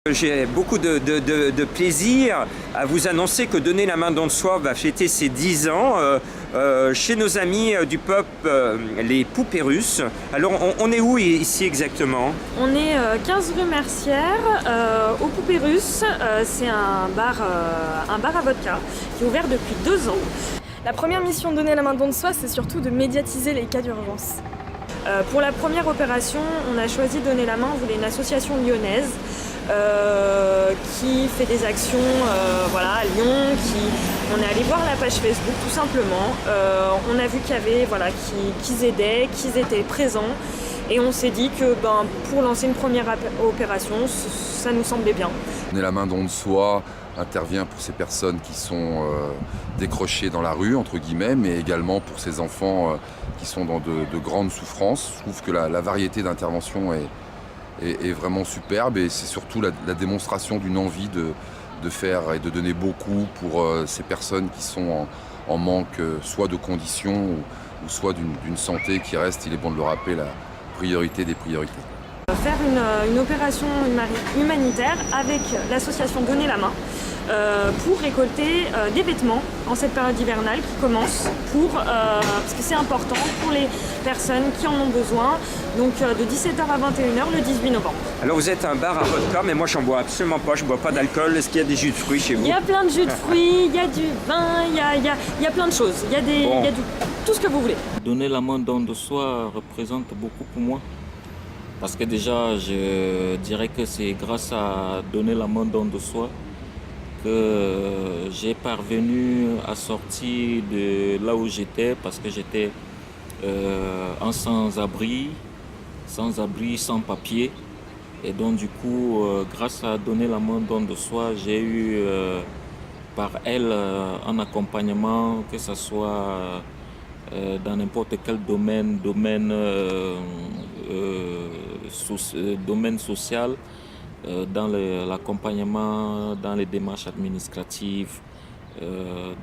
J'ai beaucoup de plaisir à vous annoncer que Donner la main don de soi va fêter ses 10 ans chez nos amis du pub les Poupées Russes. Alors on est où ici exactement? On est 15 rue Mercière, aux Poupées Russes. C'est un bar à vodka qui est ouvert depuis 2 ans. La première mission de Donner la main don de soi, c'est surtout de médiatiser les cas d'urgence. Pour la première opération, on a choisi Donner la main. On voulait une association lyonnaise qui fait des actions à Lyon. On est allé voir la page Facebook tout simplement. On a vu qu'ils aidaient, qu'ils étaient présents. Et on s'est dit que pour lancer une première opération, ça nous semblait bien. Donner la main don de soi intervient pour ces personnes qui sont décrochées dans la rue, entre guillemets, mais également pour ces enfants qui sont dans de grandes souffrances. Je trouve que la variété d'interventions est vraiment superbe et c'est surtout la démonstration d'une envie de faire et de donner beaucoup pour ces personnes qui sont en manque soit de conditions ou soit d'une santé qui reste, il est bon de le rappeler, la priorité des priorités. Faire une opération humanitaire avec l'association Donner la main pour récolter des vêtements en cette période hivernale qui commence parce que c'est important pour les personnes qui en ont besoin, donc de 17h à 21h le 18 novembre. Alors vous êtes un bar à vodka, mais moi j'en bois absolument pas, je bois pas d'alcool. Est-ce qu'il y a des jus de fruits chez vous? Il y a plein de jus de fruits, il y a du vin, il y a plein de choses, il y a tout ce que vous voulez. Donner la main don de soi représente beaucoup pour moi. Parce que déjà, je dirais que c'est grâce à donner la main don de soi que j'ai parvenu à sortir de là où j'étais, parce que j'étais en sans-abri, sans papier. Et donc du coup, grâce à donner la main don de soi, j'ai eu par elle un accompagnement, que ce soit dans n'importe quel domaine social, dans l'accompagnement, dans les démarches administratives.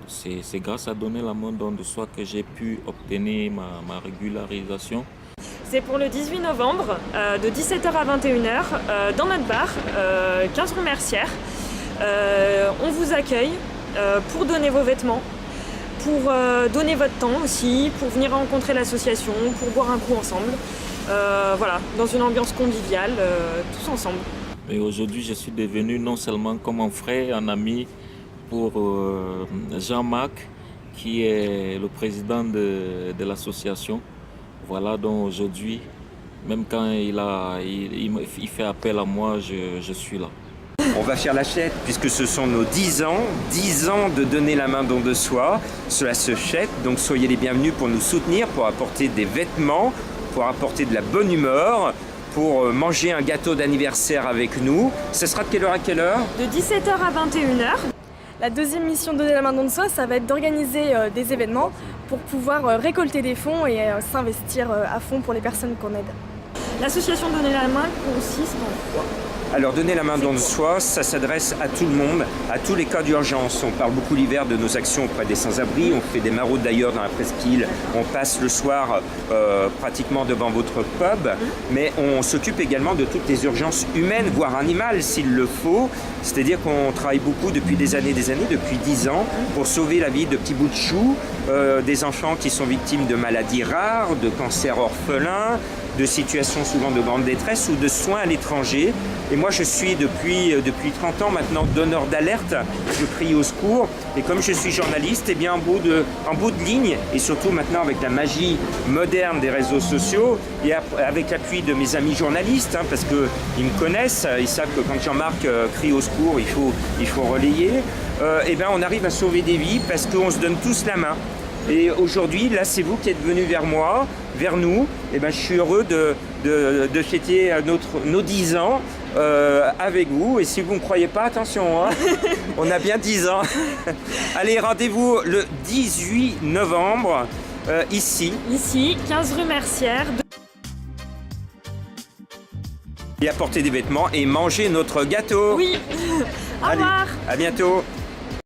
C'est grâce à donner la main don de soi que j'ai pu obtenir ma régularisation. C'est pour le 18 novembre, de 17h à 21h, dans notre bar, 15 rue Mercière. On vous accueille pour donner vos vêtements, pour donner votre temps aussi, pour venir rencontrer l'association, pour boire un coup ensemble. Dans une ambiance conviviale, tous ensemble. Et aujourd'hui, je suis devenu non seulement comme un frère, un ami pour Jean-Marc, qui est le président de l'association. Voilà, donc aujourd'hui, même quand il fait appel à moi, je suis là. On va faire la fête puisque ce sont nos 10 ans de Donner la main don de soi. Cela se fête, donc soyez les bienvenus pour nous soutenir, pour apporter des vêtements, pour apporter de la bonne humeur, pour manger un gâteau d'anniversaire avec nous. Ce sera de quelle heure à quelle heure? De 17h à 21h. La deuxième mission de Donner la main don de soi, ça va être d'organiser des événements pour pouvoir récolter des fonds et s'investir à fond pour les personnes qu'on aide. L'association Donner la main consiste en quoi? Alors Donner la main don de soi, ça s'adresse à tout le monde, à tous les cas d'urgence. On parle beaucoup l'hiver de nos actions auprès des sans-abri, on fait des maraudes d'ailleurs dans la presqu'île, on passe le soir pratiquement devant votre pub, mais on s'occupe également de toutes les urgences humaines, voire animales s'il le faut. C'est-à-dire qu'on travaille beaucoup depuis des années, depuis 10 ans, pour sauver la vie de petits bouts de choux, des enfants qui sont victimes de maladies rares, de cancers orphelins, de situations souvent de grande détresse ou de soins à l'étranger. Et moi je suis depuis 30 ans maintenant donneur d'alerte, je crie au secours et comme je suis journaliste, en bout de ligne et surtout maintenant avec la magie moderne des réseaux sociaux et avec l'appui de mes amis journalistes, parce qu'ils me connaissent, ils savent que quand Jean-Marc crie au secours, il faut relayer, on arrive à sauver des vies parce qu'on se donne tous la main. Et aujourd'hui, là, c'est vous qui êtes venus vers moi, vers nous. Je suis heureux de fêter nos 10 ans avec vous. Et si vous ne me croyez pas, attention, hein, on a bien 10 ans. Allez, rendez-vous le 18 novembre, ici. Ici, 15 rue Mercière. Et apporter des vêtements et manger notre gâteau. Oui, au Allez, revoir. à bientôt.